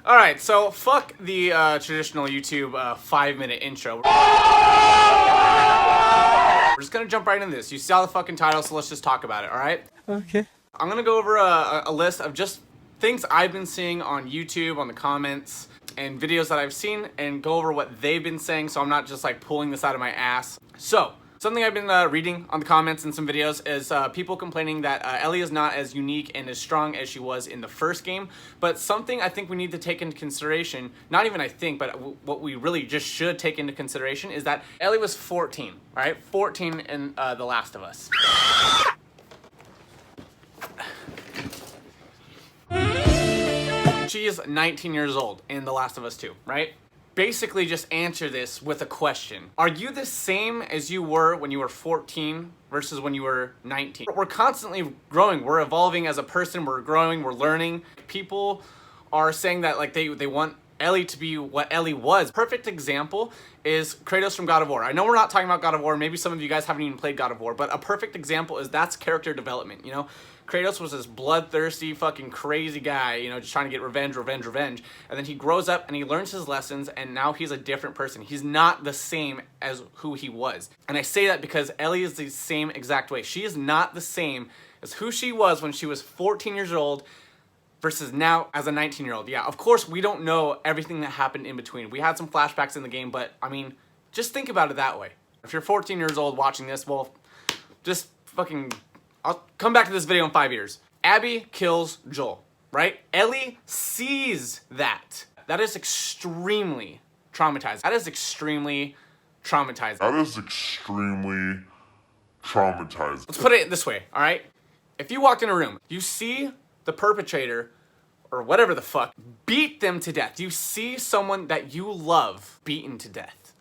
Alright, so fuck the traditional YouTube 5-minute intro. We're just gonna jump right into this. You saw the fucking title, so let's just talk about it, alright? Okay. I'm gonna go over a list of just things I've been seeing on YouTube, on the comments, and videos that I've seen, and go over what they've been saying, so I'm not just like pulling this out of my ass. So, something I've been reading on the comments in some videos is people complaining that Ellie is not as unique and as strong as she was in the first game. But something I think we need to take into consideration, not even I think, but what we really just should take into consideration is that Ellie was 14, all right? 14 in The Last of Us. She is 19 years old in The Last of Us 2, right? Basically just answer this with a question. Are you the same as you were when you were 14 versus when you were 19? We're constantly growing. We're evolving as a person. We're growing. We're learning. People are saying that like they want Ellie to be what Ellie was. Perfect example is Kratos from God of War. I know we're not talking about God of War. Maybe some of you guys haven't even played God of War, but a perfect example is that's character development, you know? Kratos was this bloodthirsty, fucking crazy guy, you know, just trying to get revenge. And then he grows up and he learns his lessons, and now he's a different person. He's not the same as who he was. And I say that because Ellie is the same exact way. She is not the same as who she was when she was 14 years old versus now as a 19-year-old. Yeah, of course, we don't know everything that happened in between. We had some flashbacks in the game, but, I mean, just think about it that way. If you're 14 years old watching this, well, just fucking... I'll come back to this video in 5 years. Abby kills Joel, right? Ellie sees that. That is extremely traumatizing. That is extremely traumatizing. Let's put it this way, all right? If you walked in a room, you see the perpetrator, or whatever the fuck, beat them to death. You see someone that you love beaten to death.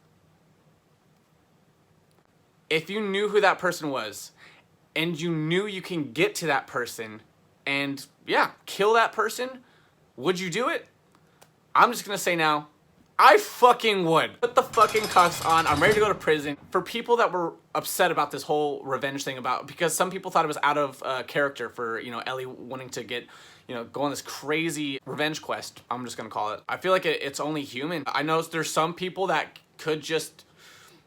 If you knew who that person was, and you knew you can get to that person and, yeah, kill that person, would you do it? I'm just gonna say now, I fucking would. Put the fucking cuffs on. I'm ready to go to prison. For people that were upset about this whole revenge thing because some people thought it was out of character for, you know, Ellie wanting to get, you know, go on this crazy revenge quest, I'm just gonna call it. I feel like it's only human. I know there's some people that could just,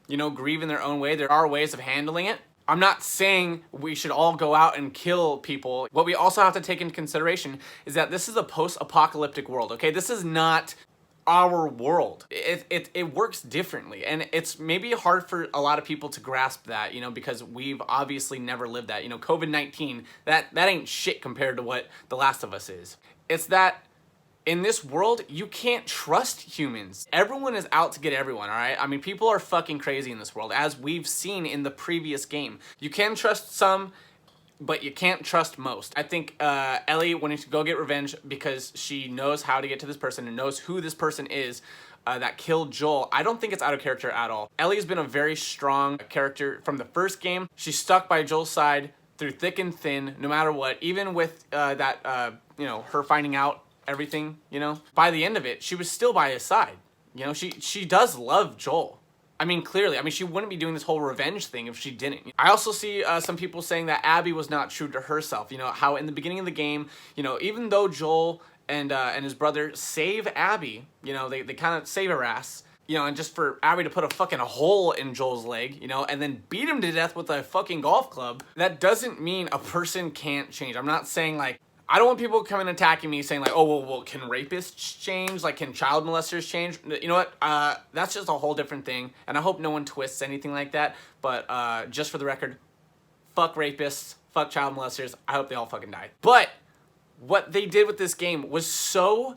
you know, grieve in their own way. There are ways of handling it. I'm not saying we should all go out and kill people. What we also have to take into consideration is that this is a post-apocalyptic world, okay? This is not our world. It works differently, and it's maybe hard for a lot of people to grasp that, you know, because we've obviously never lived that. You know, COVID-19, that ain't shit compared to what The Last of Us is. It's that in this world, you can't trust humans. Everyone is out to get everyone, all right? I mean, people are fucking crazy in this world, as we've seen in the previous game. You can trust some, but you can't trust most. I think Ellie wanting to go get revenge because she knows how to get to this person and knows who this person is that killed Joel. I don't think it's out of character at all. Ellie's been a very strong character from the first game. She's stuck by Joel's side through thick and thin, no matter what. Even with you know, her finding out everything, you know, by the end of it, she was still by his side. You know, she does love Joel. I mean, clearly. I mean, she wouldn't be doing this whole revenge thing if she didn't. I also see some people saying that Abby was not true to herself. You know, how in the beginning of the game, you know, even though Joel and his brother save Abby, you know, they kind of save her ass, you know, and just for Abby to put a fucking hole in Joel's leg, you know, and then beat him to death with a fucking golf club, that doesn't mean a person can't change. I'm not saying, like, I don't want people coming attacking me saying like, oh, well, can rapists change? Like, can child molesters change? You know what? That's just a whole different thing. And I hope no one twists anything like that. But just for the record, fuck rapists, fuck child molesters. I hope they all fucking die. But what they did with this game was so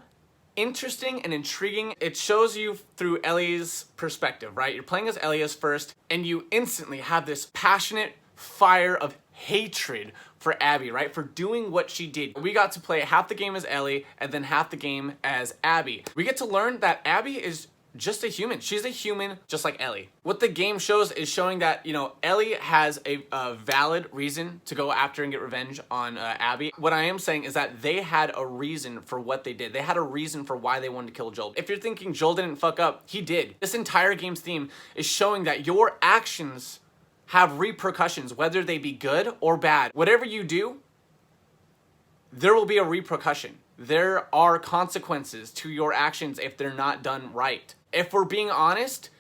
interesting and intriguing. It shows you through Ellie's perspective, right? You're playing as Ellie as first, and you instantly have this passionate fire of hatred for Abby, right? For doing what she did. We got to play half the game as Ellie and then half the game as Abby. We get to learn that Abby is just a human. She's a human just like Ellie. What the game shows is showing that, you know, Ellie has a valid reason to go after and get revenge on Abby. What I am saying is that they had a reason for what they did. They had a reason for why they wanted to kill Joel. If you're thinking Joel didn't fuck up, he did. This entire game's theme is showing that your actions have repercussions, whether they be good or bad. Whatever you do, there will be a repercussion. there are consequences to your actions if they're not done right. If we're being honest,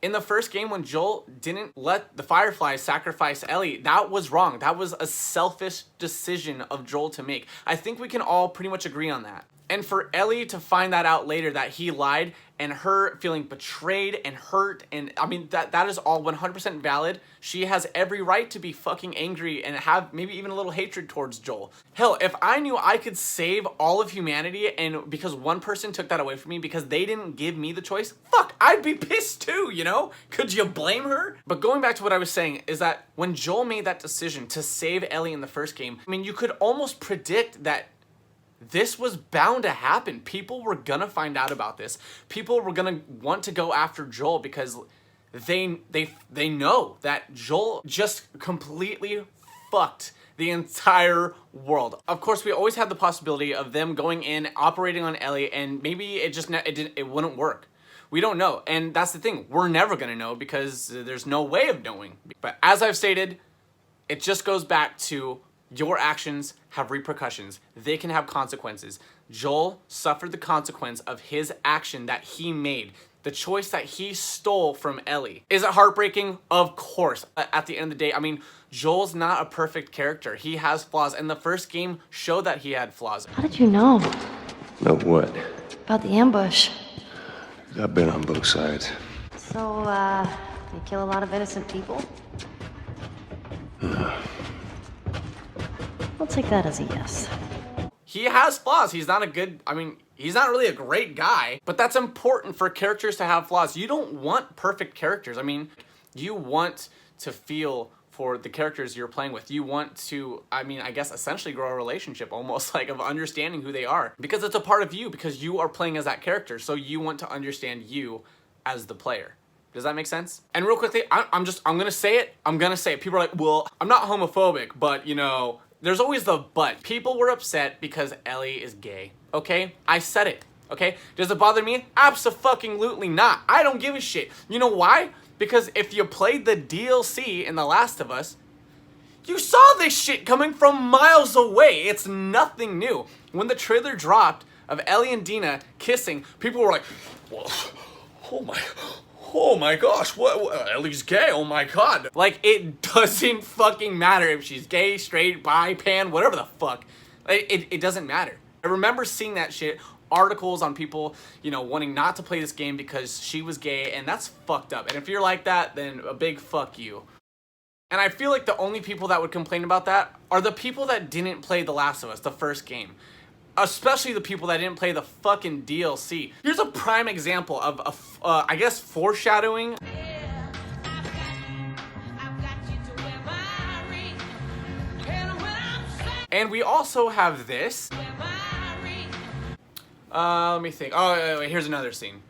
in the first game when Joel didn't let the Fireflies sacrifice Ellie, that was wrong. That was a selfish decision of Joel to make. I think we can all pretty much agree on that. And for Ellie to find that out later, that he lied, and her feeling betrayed and hurt, and I mean, that is all 100% valid. She has every right to be fucking angry and have maybe even a little hatred towards Joel. Hell, if I knew I could save all of humanity and because one person took that away from me because they didn't give me the choice, fuck, I'd be pissed too, you know? Could you blame her? But going back to what I was saying is that when Joel made that decision to save Ellie in the first game, I mean, you could almost predict that this was bound to happen. People were gonna find out about this. People were gonna want to go after Joel because they know that Joel just completely fucked the entire world. Of course, we always had the possibility of them going in, operating on Ellie, and maybe it wouldn't work. We don't know, and that's the thing. We're never gonna know because there's no way of knowing. But as I've stated, it just goes back to your actions have repercussions. They can have consequences. Joel suffered the consequence of his action that he made, the choice that he stole from Ellie. Is it heartbreaking? Of course. At the end of the day, I mean, Joel's not a perfect character. He has flaws, and the first game showed that he had flaws. How did you know? Know what? About the ambush. I've been on both sides. So, you kill a lot of innocent people? I'll take that as a yes. He has flaws. He's not he's not really a great guy, but that's important for characters to have flaws. You don't want perfect characters. I mean, you want to feel for the characters you're playing with. You want to, I guess essentially grow a relationship almost, like, of understanding who they are, because it's a part of you, because you are playing as that character. So you want to understand you as the player. Does that make sense? And real quickly, I'm gonna say it. People are like, well, I'm not homophobic, but you know, there's always the but. People were upset because Ellie is gay, okay? I said it, okay? Does it bother me? Abso-fucking-lutely not. I don't give a shit. You know why? Because if you played the DLC in The Last of Us, you saw this shit coming from miles away. It's nothing new. When the trailer dropped of Ellie and Dina kissing, people were like, well, oh my gosh, what, Ellie's gay, oh my god. Like, it doesn't fucking matter if she's gay, straight, bi, pan, whatever the fuck. It doesn't matter. I remember seeing that shit, articles on people, you know, wanting not to play this game because she was gay, and that's fucked up. And if you're like that, then a big fuck you. And I feel like the only people that would complain about that are the people that didn't play The Last of Us, the first game. Especially the people that didn't play the fucking DLC. Here's a prime example of, I guess, foreshadowing. And we also have this. Let me think. Oh, wait, here's another scene.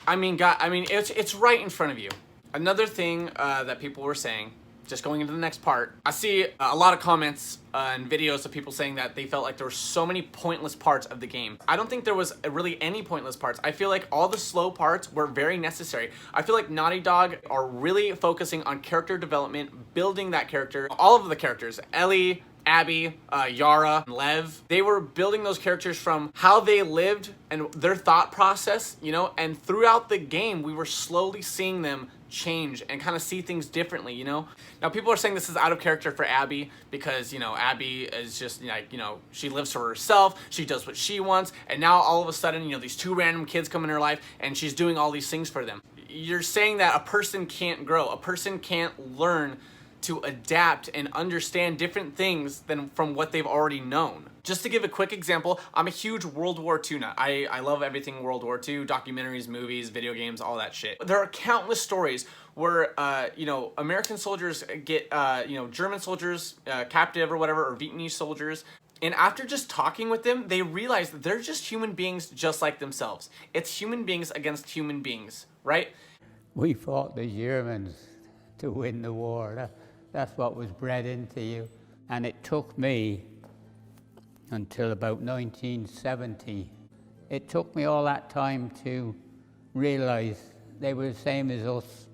It's right in front of you. Another thing that people were saying, just going into the next part, I see a lot of comments and videos of people saying that they felt like there were so many pointless parts of the game. I don't think there was really any pointless parts. I feel like all the slow parts were very necessary. I feel like Naughty Dog are really focusing on character development, building that character. All of the characters, Ellie, Abby, Yara, and Lev, they were building those characters from how they lived and their thought process, you know, and throughout the game, we were slowly seeing them change and kind of see things differently, you know? Now, people are saying this is out of character for Abby because, you know, Abby is just, like, you know, she lives for herself, she does what she wants, and now all of a sudden, you know, these two random kids come in her life and she's doing all these things for them. You're saying that a person can't grow, a person can't learn to adapt and understand different things than from what they've already known. Just to give a quick example, I'm a huge World War II nut. I love everything World War II, documentaries, movies, video games, all that shit. There are countless stories where, you know, American soldiers get, you know, German soldiers captive or whatever, or Vietnamese soldiers. And after just talking with them, they realize that they're just human beings just like themselves. It's human beings against human beings, right? We fought the Germans to win the war. That's what was bred into you. And it took me until about 1970. It took me all that time to realize they were the same as us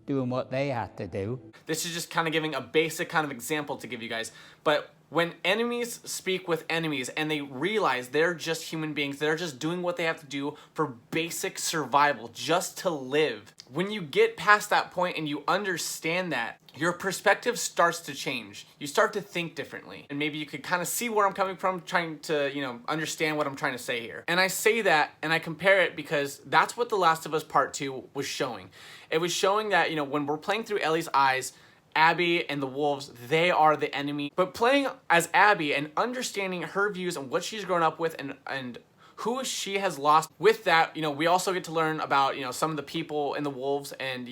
doing what they had to do. This is just kind of giving a basic kind of example to give you guys. But When enemies speak with enemies and they realize they're just human beings, they're just doing what they have to do for basic survival, just to live. When you get past that point and you understand that, your perspective starts to change. You start to think differently. And maybe you could kind of see where I'm coming from, trying to, understand what I'm trying to say here. And I say that and I compare it because that's what The Last of Us Part 2 was showing. It was showing that, when we're playing through Ellie's eyes, Abby and the wolves, they are the enemy. But playing as Abby and understanding her views and what she's grown up with and who she has lost, with that, we also get to learn about, some of the people in the wolves and,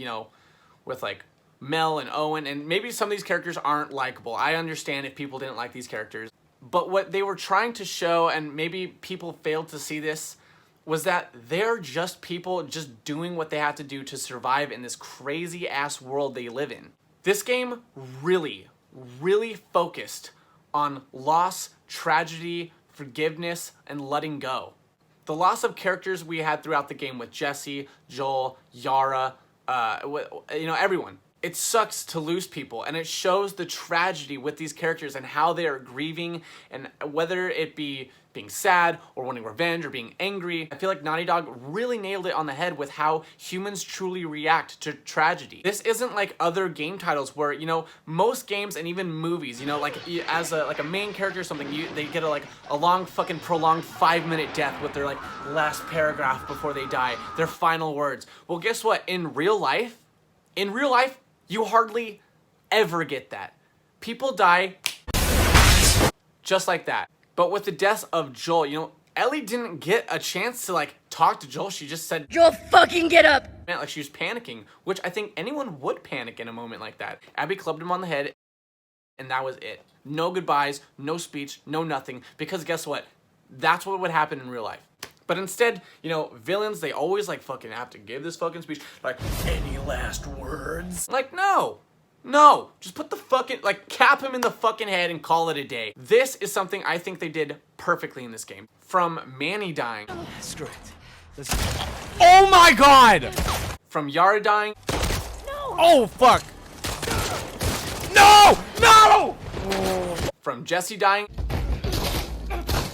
with like Mel and Owen, and maybe some of these characters aren't likable. I understand if people didn't like these characters. But what they were trying to show, and maybe people failed to see this, was that they're just people just doing what they have to do to survive in this crazy ass world they live in. This game really, really focused on loss, tragedy, forgiveness, and letting go. The loss of characters we had throughout the game with Jesse, Joel, Yara, everyone. It sucks to lose people, and it shows the tragedy with these characters and how they are grieving, and whether it be being sad or wanting revenge or being angry. I feel like Naughty Dog really nailed it on the head with how humans truly react to tragedy. This isn't like other game titles where, most games and even movies, as a main character or something, they get a long fucking prolonged 5-minute death with their last paragraph before they die, their final words. Well, guess what? In real life, you hardly ever get that. People die just like that. But with the death of Joel, Ellie didn't get a chance to talk to Joel. She just said, "Joel, fucking get up!" Like she was panicking, which I think anyone would panic in a moment like that. Abby clubbed him on the head, and that was it. No goodbyes, no speech, no nothing. Because guess what? That's what would happen in real life. But instead, villains, they always fucking have to give this fucking speech. Any last words? No, just put the fucking, cap him in the fucking head and call it a day. This is something I think they did perfectly in this game. From Manny dying. Screw it. Oh my god! From Yara dying. No! Oh fuck! No! No! From Jesse dying.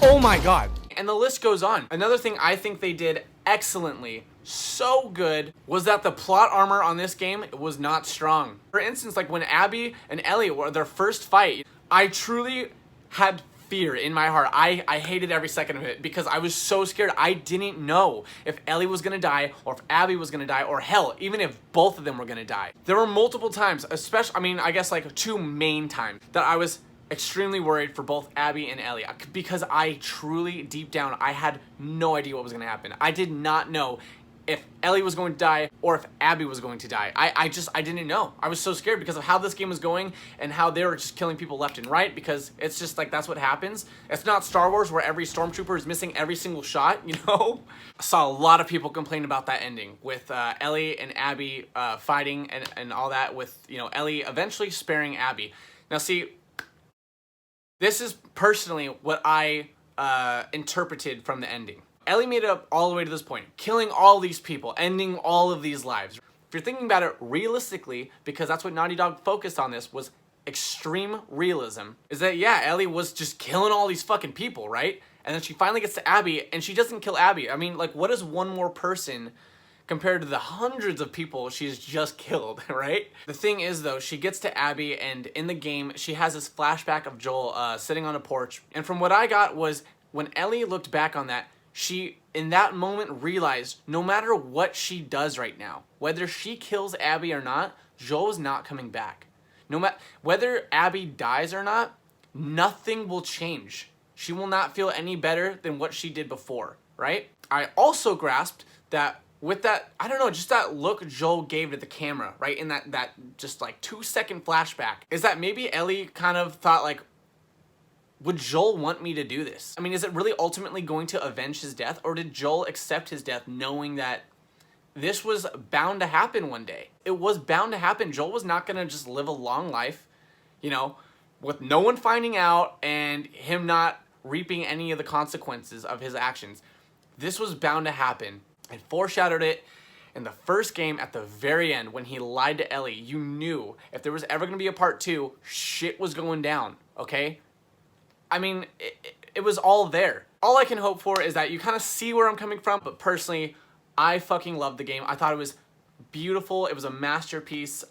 Oh my god. And the list goes on. Another thing I think they did excellently, so good, was that the plot armor on this game was not strong. For instance, when Abby and Ellie were their first fight, I truly had fear in my heart. I hated every second of it because I was so scared. I didn't know if Ellie was gonna die or if Abby was gonna die, or hell, even if both of them were gonna die. There were multiple times, especially, I guess 2 main times, that I was extremely worried for both Abby and Ellie because I truly, deep down, I had no idea what was going to happen. I did not know if Ellie was going to die or if Abby was going to die. I didn't know. I was so scared because of how this game was going and how they were just killing people left and right, because it's just that's what happens. It's not Star Wars where every stormtrooper is missing every single shot, I saw a lot of people complain about that ending with Ellie and Abby fighting and all that, with, Ellie eventually sparing Abby. Now see, this is personally what I interpreted from the ending. Ellie made it up all the way to this point, killing all these people, ending all of these lives. If you're thinking about it realistically, because that's what Naughty Dog focused on, this was extreme realism, is that, yeah, Ellie was just killing all these fucking people, right? And then she finally gets to Abby, and she doesn't kill Abby. What is one more person compared to the hundreds of people she's just killed, right? The thing is, though, she gets to Abby, and in the game, she has this flashback of Joel sitting on a porch. And from what I got was, when Ellie looked back on that, she, in that moment, realized no matter what she does right now, whether she kills Abby or not, Joel is not coming back. No matter whether Abby dies or not, nothing will change. She will not feel any better than what she did before, right? I also grasped that with that, I don't know, just that look Joel gave to the camera, right? In that just 2-second flashback, is that maybe Ellie kind of thought would Joel want me to do this? Is it really ultimately going to avenge his death, or did Joel accept his death knowing that this was bound to happen one day? It was bound to happen. Joel was not gonna just live a long life, with no one finding out and him not reaping any of the consequences of his actions. This was bound to happen. And foreshadowed it in the first game at the very end when he lied to Ellie. You knew if there was ever going to be a part 2, shit was going down, okay? I mean, it was all there. All I can hope for is that you kind of see where I'm coming from, but personally, I fucking loved the game. I thought it was beautiful. It was a masterpiece.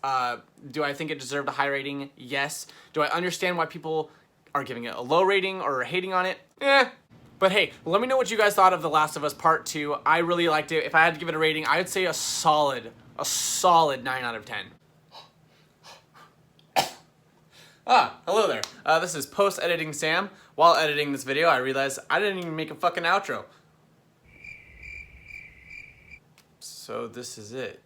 Do I think it deserved a high rating? Yes. Do I understand why people are giving it a low rating or hating on it? Eh. But hey, let me know what you guys thought of The Last of Us Part 2. I really liked it. If I had to give it a rating, I would say a solid 9 out of 10. Hello there. This is post-editing Sam. While editing this video, I realized I didn't even make a fucking outro. So this is it.